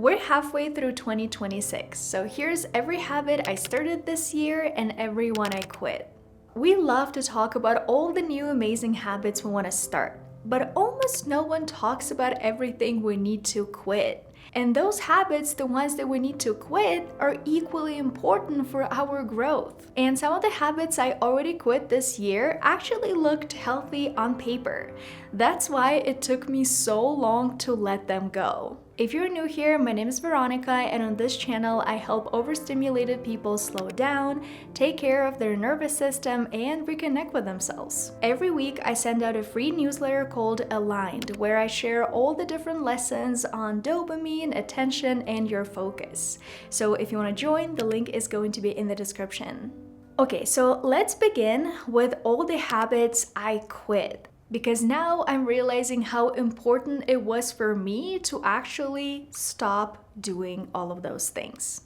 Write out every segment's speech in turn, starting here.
We're halfway through 2026, so here's every habit I started this year and every one I quit. We love to talk about all the new amazing habits we want to start, but almost no one talks about everything we need to quit. And those habits, the ones that we need to quit, are equally important for our growth. And some of the habits I already quit this year actually looked healthy on paper. That's why it took me so long to let them go. If you're new here, my name is Veronika, and on this channel, I help overstimulated people slow down, take care of their nervous system, and reconnect with themselves. Every week, I send out a free newsletter called Aligned, where I share all the different lessons on dopamine, attention, and your focus. So if you want to join, the link is going to be in the description. Okay, so let's begin with all the habits I quit. Because now I'm realizing how important it was for me to actually stop doing all of those things.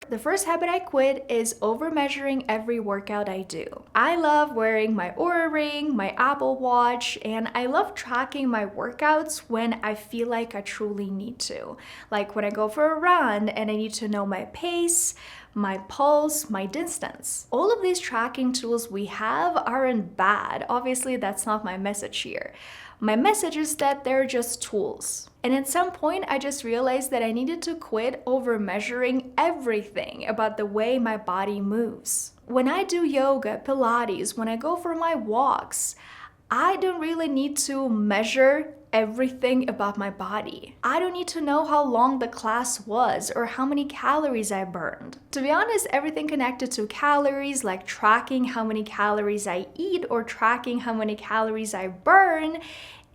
The first habit I quit is over-measuring every workout I do. I love wearing my Oura Ring, my Apple Watch, and I love tracking my workouts when I feel like I truly need to. Like when I go for a run and I need to know my pace, my pulse, my distance. All of these tracking tools we have aren't bad. Obviously, that's not my message here. My message is that they're just tools. And at some point, I just realized that I needed to quit over measuring everything about the way my body moves. When I do yoga, Pilates, when I go for my walks, I don't really need to measure everything about my body. I don't need to know how long the class was or how many calories I burned. To be honest, everything connected to calories, like tracking how many calories I eat or tracking how many calories I burn,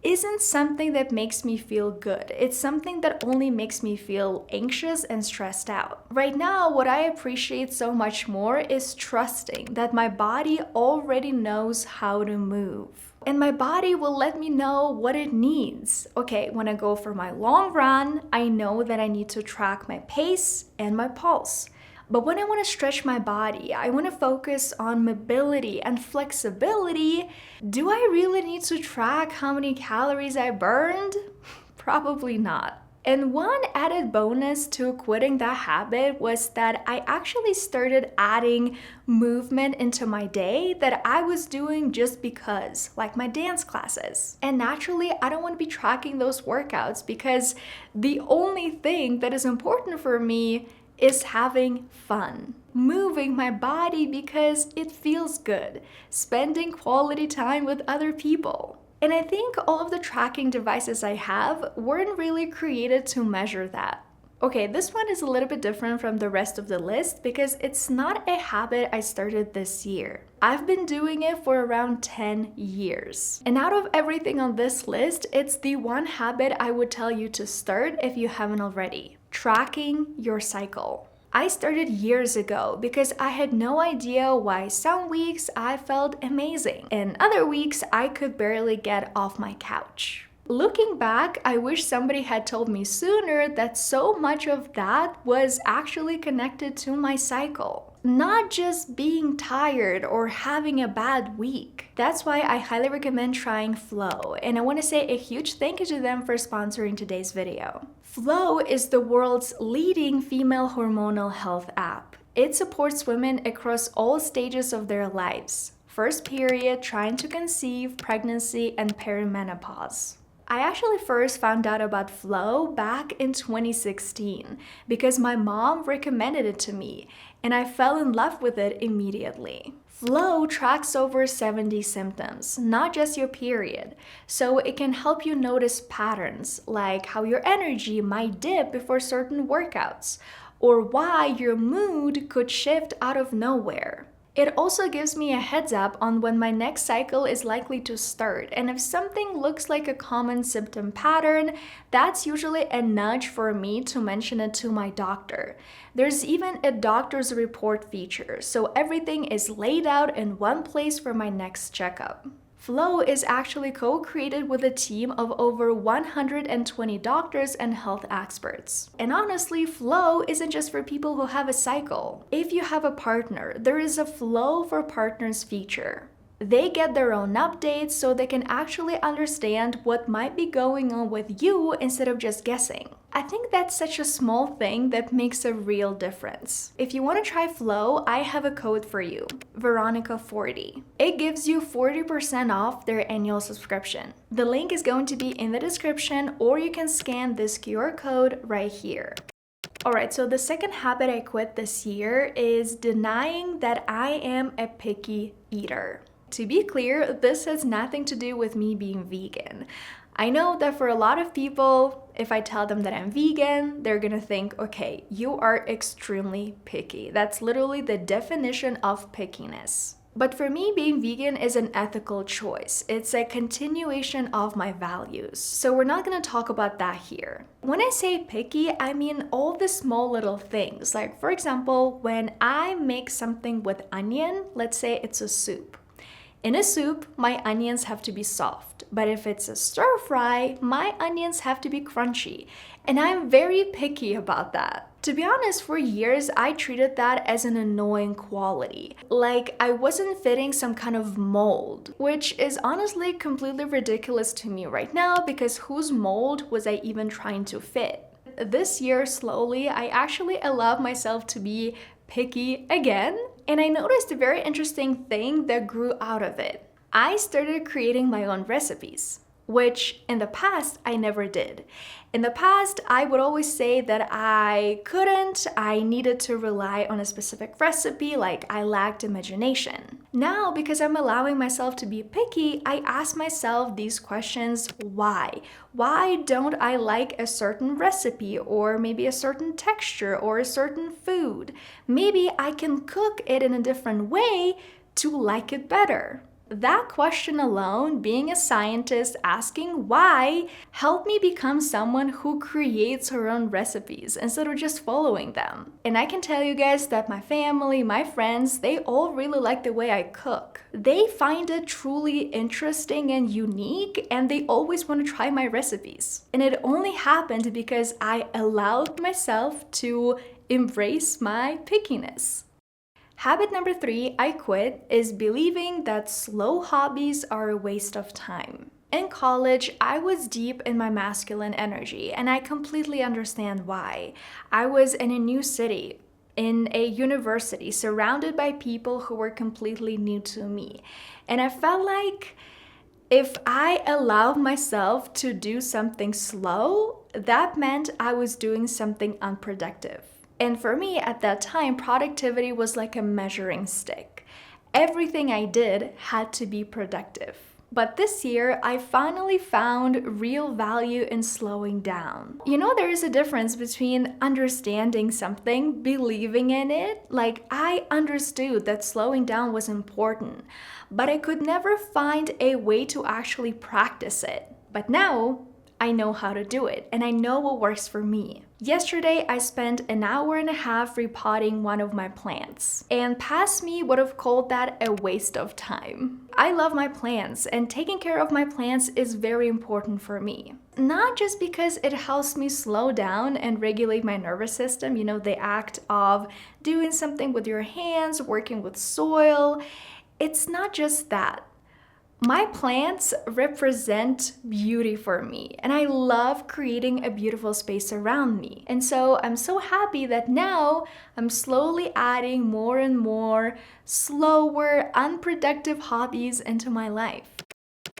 isn't something that makes me feel good. It's something that only makes me feel anxious and stressed out. Right now, what I appreciate so much more is trusting that my body already knows how to move. And my body will let me know what it needs. Okay, when I go for my long run, I know that I need to track my pace and my pulse. But when I want to stretch my body, I want to focus on mobility and flexibility, do I really need to track how many calories I burned? Probably not. And one added bonus to quitting that habit was that I actually started adding movement into my day that I was doing just because, like my dance classes. And naturally, I don't want to be tracking those workouts because the only thing that is important for me is having fun. Moving my body because it feels good. Spending quality time with other people. And I think all of the tracking devices I have weren't really created to measure that. Okay, this one is a little bit different from the rest of the list because it's not a habit I started this year. I've been doing it for around 10 years. And out of everything on this list, it's the one habit I would tell you to start if you haven't already. Tracking your cycle. I started years ago because I had no idea why some weeks I felt amazing and other weeks I could barely get off my couch. Looking back, I wish somebody had told me sooner that so much of that was actually connected to my cycle. Not just being tired or having a bad week. That's why I highly recommend trying Flo, and I want to say a huge thank you to them for sponsoring today's video. Flo is the world's leading female hormonal health app. It supports women across all stages of their lives. First period, trying to conceive, pregnancy, and perimenopause. I actually first found out about Flo back in 2016 because my mom recommended it to me and I fell in love with it immediately. Flo tracks over 70 symptoms, not just your period, so it can help you notice patterns like how your energy might dip before certain workouts or why your mood could shift out of nowhere. It also gives me a heads up on when my next cycle is likely to start, and if something looks like a common symptom pattern, that's usually a nudge for me to mention it to my doctor. There's even a doctor's report feature, so everything is laid out in one place for my next checkup. Flo is actually co-created with a team of over 120 doctors and health experts. And honestly, Flo isn't just for people who have a cycle. If you have a partner, there is a Flo for Partners feature. They get their own updates so they can actually understand what might be going on with you instead of just guessing. I think that's such a small thing that makes a real difference. If you want to try Flo, I have a code for you, Veronika40. It gives you 40% off their annual subscription. The link is going to be in the description, or you can scan this QR code right here. Alright, so the second habit I quit this year is denying that I am a picky eater. To be clear, this has nothing to do with me being vegan. I know that for a lot of people, if I tell them that I'm vegan, they're gonna think, okay, you are extremely picky. That's literally the definition of pickiness. But for me, being vegan is an ethical choice. It's a continuation of my values. So we're not gonna talk about that here. When I say picky, I mean all the small little things. Like, for example, when I make something with onion, let's say it's a soup. In a soup, my onions have to be soft, but if it's a stir fry, my onions have to be crunchy, and I'm very picky about that. To be honest, for years, I treated that as an annoying quality, like I wasn't fitting some kind of mold, which is honestly completely ridiculous to me right now, because whose mold was I even trying to fit? This year, slowly, I actually allowed myself to be picky again, and I noticed a very interesting thing that grew out of it. I started creating my own recipes, which in the past I never did. In the past, I would always say that I needed to rely on a specific recipe, like I lacked imagination. Now, because I'm allowing myself to be picky, I ask myself these questions: why? Why don't I like a certain recipe, or maybe a certain texture, or a certain food? Maybe I can cook it in a different way to like it better. That question alone, being a scientist asking why, helped me become someone who creates her own recipes instead of just following them. And I can tell you guys that my family, my friends, they all really like the way I cook. They find it truly interesting and unique, and they always want to try my recipes. And it only happened because I allowed myself to embrace my pickiness. Habit number 3 I quit is believing that slow hobbies are a waste of time. In college, I was deep in my masculine energy, and I completely understand why. I was in a new city, in a university, surrounded by people who were completely new to me. And I felt like if I allowed myself to do something slow, that meant I was doing something unproductive. And for me at that time, productivity was like a measuring stick. Everything I did had to be productive. But this year, I finally found real value in slowing down. You know, there is a difference between understanding something, believing in it. Like, I understood that slowing down was important, but I could never find a way to actually practice it. But now, I know how to do it, and I know what works for me. Yesterday, I spent an hour and a half repotting one of my plants, and past me would have called that a waste of time. I love my plants, and taking care of my plants is very important for me. Not just because it helps me slow down and regulate my nervous system, you know, the act of doing something with your hands, working with soil. It's not just that. My plants represent beauty for me, and I love creating a beautiful space around me. And so I'm so happy that now I'm slowly adding more and more slower, unproductive hobbies into my life.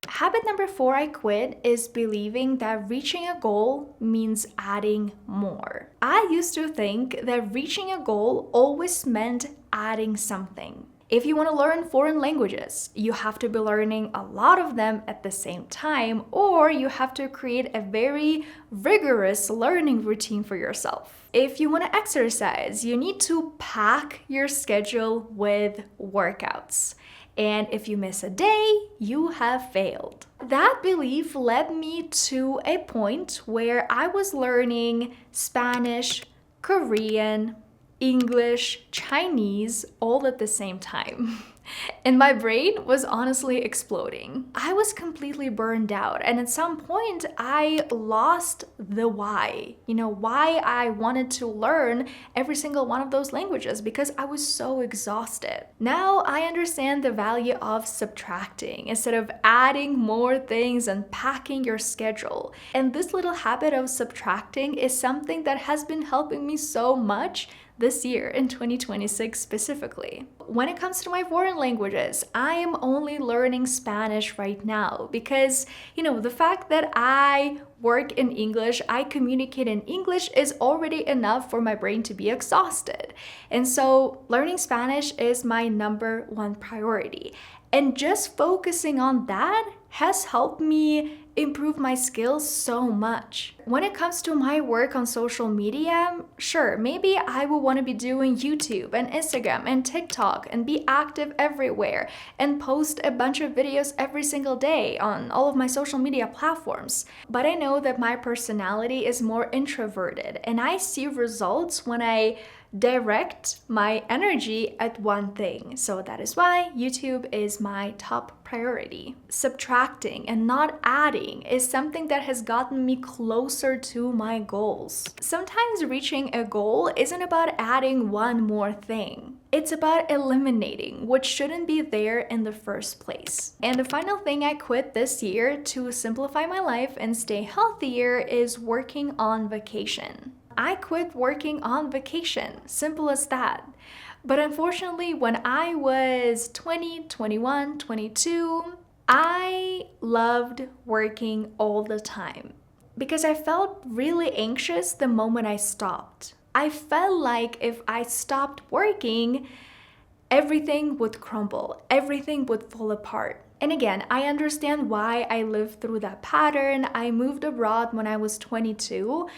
Habit number 4 I quit is believing that reaching a goal means adding more. I used to think that reaching a goal always meant adding something. If you want to learn foreign languages, you have to be learning a lot of them at the same time, or you have to create a very rigorous learning routine for yourself. If you want to exercise, you need to pack your schedule with workouts. And if you miss a day, you have failed. That belief led me to a point where I was learning Spanish, Korean, English, Chinese, all at the same time. And my brain was honestly exploding. I was completely burned out, and at some point, I lost the why. Why I wanted to learn every single one of those languages because I was so exhausted. Now I understand the value of subtracting instead of adding more things and packing your schedule. And this little habit of subtracting is something that has been helping me so much this year in 2026 specifically. When it comes to my foreign languages, I am only learning Spanish right now because, the fact that I work in English, I communicate in English is already enough for my brain to be exhausted. And so learning Spanish is my number one priority. And just focusing on that has helped me improve my skills so much. When it comes to my work on social media, sure, maybe I will want to be doing YouTube and Instagram and TikTok and be active everywhere and post a bunch of videos every single day on all of my social media platforms. But I know that my personality is more introverted, and I see results when I direct my energy at one thing. So that is why YouTube is my top priority. Subtracting and not adding is something that has gotten me closer to my goals. Sometimes reaching a goal isn't about adding one more thing. It's about eliminating what shouldn't be there in the first place. And the final thing I quit this year to simplify my life and stay healthier is working on vacation. I quit working on vacation, simple as that. But unfortunately, when I was 20, 21, 22, I loved working all the time because I felt really anxious the moment I stopped. I felt like if I stopped working, everything would crumble, everything would fall apart. And again, I understand why I lived through that pattern. I moved abroad when I was 22.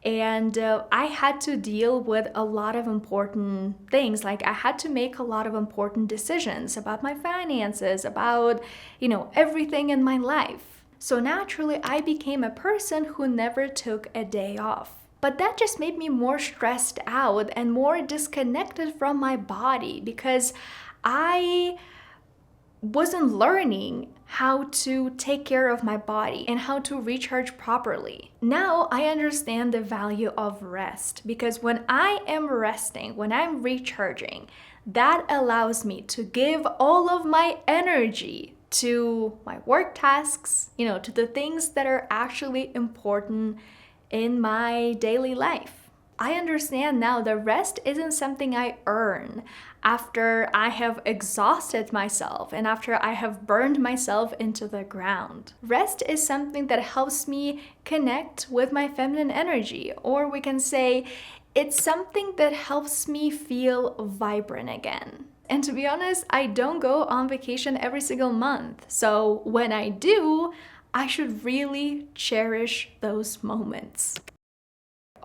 And I had to deal with a lot of important things. Like I had to make a lot of important decisions about my finances, about, everything in my life. So naturally, I became a person who never took a day off. But that just made me more stressed out and more disconnected from my body because I wasn't learning how to take care of my body and how to recharge properly. Now I understand the value of rest because when I am resting, when I'm recharging, that allows me to give all of my energy to my work tasks, to the things that are actually important in my daily life. I understand now that rest isn't something I earn after I have exhausted myself and after I have burned myself into the ground. Rest is something that helps me connect with my feminine energy, or we can say it's something that helps me feel vibrant again. And to be honest, I don't go on vacation every single month. So when I do, I should really cherish those moments.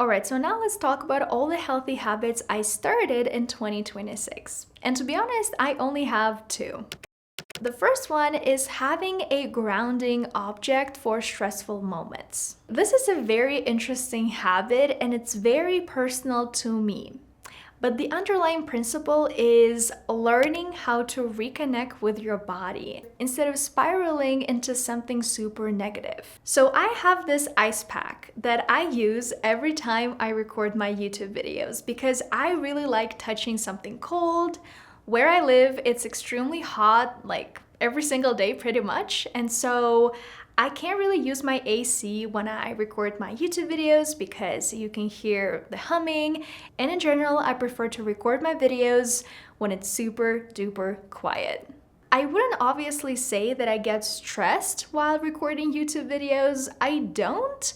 Alright, so now let's talk about all the healthy habits I started in 2026. And to be honest, I only have two. The first one is having a grounding object for stressful moments. This is a very interesting habit and it's very personal to me. But the underlying principle is learning how to reconnect with your body instead of spiraling into something super negative. So I have this ice pack that I use every time I record my YouTube videos because I really like touching something cold. Where I live, it's extremely hot, like every single day pretty much. And so I can't really use my AC when I record my YouTube videos because you can hear the humming. And in general, I prefer to record my videos when it's super duper quiet. I wouldn't obviously say that I get stressed while recording YouTube videos. I don't,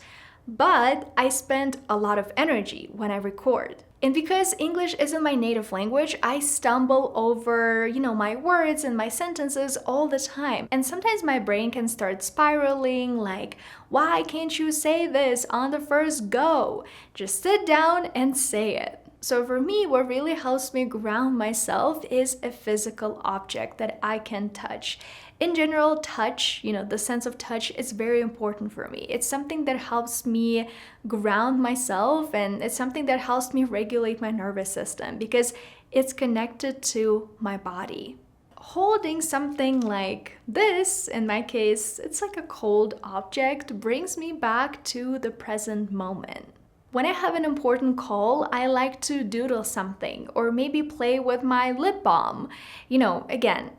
but I spend a lot of energy when I record. And because English isn't my native language, I stumble over, my words and my sentences all the time. And sometimes my brain can start spiraling like, why can't you say this on the first go? Just sit down and say it. So for me, what really helps me ground myself is a physical object that I can touch. In general, touch, the sense of touch is very important for me. It's something that helps me ground myself and it's something that helps me regulate my nervous system because it's connected to my body. holding something like this, in my case, it's like a cold object, brings me back to the present moment. When I have an important call, I like to doodle something or maybe play with my lip balm. Again,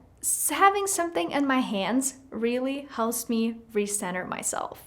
having something in my hands really helps me recenter myself.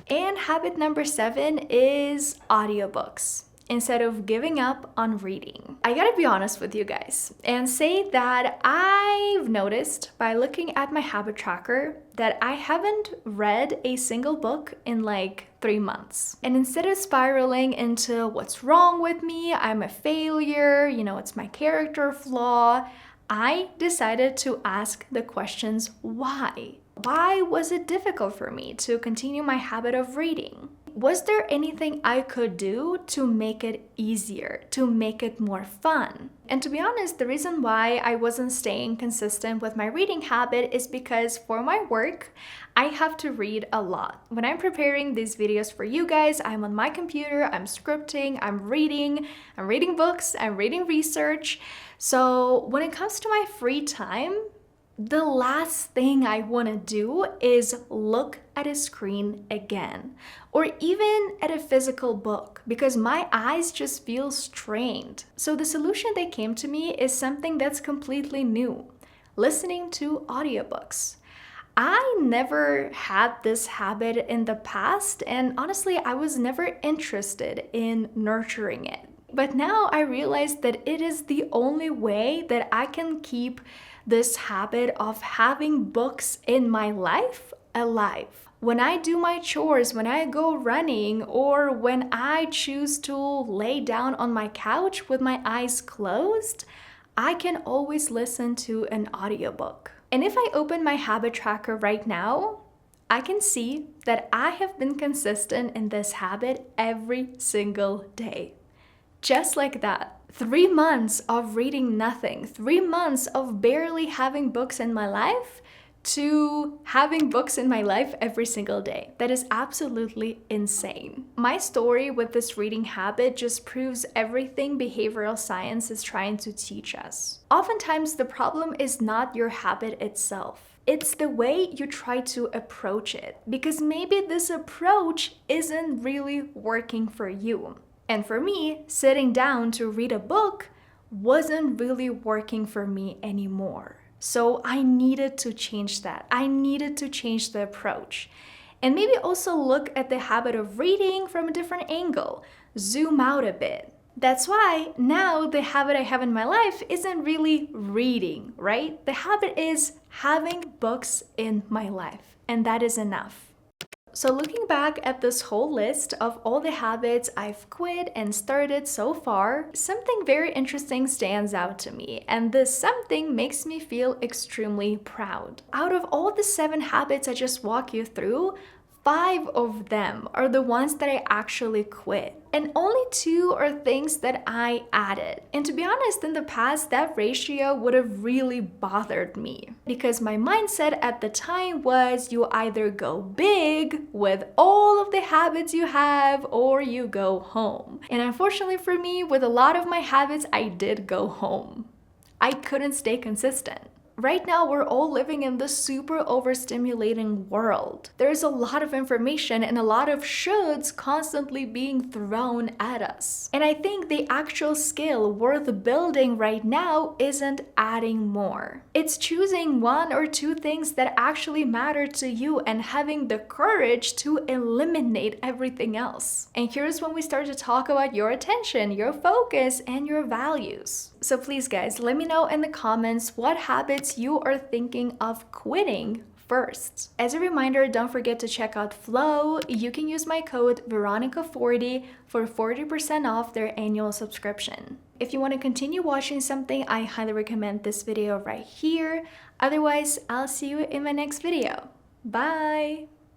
And habit number 7 is audiobooks instead of giving up on reading. I gotta be honest with you guys and say that I've noticed by looking at my habit tracker that I haven't read a single book in like 3 months. And instead of spiraling into what's wrong with me, I'm a failure, it's my character flaw, I decided to ask the questions why. Why was it difficult for me to continue my habit of reading? Was there anything I could do to make it easier, to make it more fun? And to be honest, the reason why I wasn't staying consistent with my reading habit is because for my work, I have to read a lot. When I'm preparing these videos for you guys, I'm on my computer, I'm scripting, I'm reading books, I'm reading research. So when it comes to my free time, the last thing I want to do is look at a screen again, or even at a physical book, because my eyes just feel strained. So the solution that came to me is something that's completely new: listening to audiobooks. I never had this habit in the past, and honestly, I was never interested in nurturing it. But now I realize that it is the only way that I can keep this habit of having books in my life alive. When I do my chores, when I go running, or when I choose to lay down on my couch with my eyes closed, I can always listen to an audiobook. And if I open my habit tracker right now, I can see that I have been consistent in this habit every single day. Just like that. 3 months of reading nothing, 3 months of barely having books in my life, to having books in my life every single day. That is absolutely insane. My story with this reading habit just proves everything behavioral science is trying to teach us. Oftentimes, the problem is not your habit itself. It's the way you try to approach it, because maybe this approach isn't really working for you. And for me, sitting down to read a book wasn't really working for me anymore. So I needed to change that. I needed to change the approach. And maybe also look at the habit of reading from a different angle. Zoom out a bit. That's why now the habit I have in my life isn't really reading, right? The habit is having books in my life. And that is enough. So looking back at this whole list of all the habits I've quit and started so far, something very interesting stands out to me, and this something makes me feel extremely proud. Out of all the 7 habits I just walked you through, 5 of them are the ones that I actually quit. And only 2 are things that I added. And to be honest, in the past, that ratio would have really bothered me. Because my mindset at the time was you either go big with all of the habits you have, or you go home. And unfortunately for me, with a lot of my habits, I did go home. I couldn't stay consistent. Right now, we're all living in this super overstimulating world. There's a lot of information and a lot of shoulds constantly being thrown at us. And I think the actual skill worth building right now isn't adding more. It's choosing 1 or 2 things that actually matter to you and having the courage to eliminate everything else. And here's when we start to talk about your attention, your focus, and your values. So please guys, let me know in the comments what habits you are thinking of quitting first. As a reminder, don't forget to check out Flo. You can use my code Veronika40 for 40% off their annual subscription. If you want to continue watching something, I highly recommend this video right here. Otherwise, I'll see you in my next video. Bye!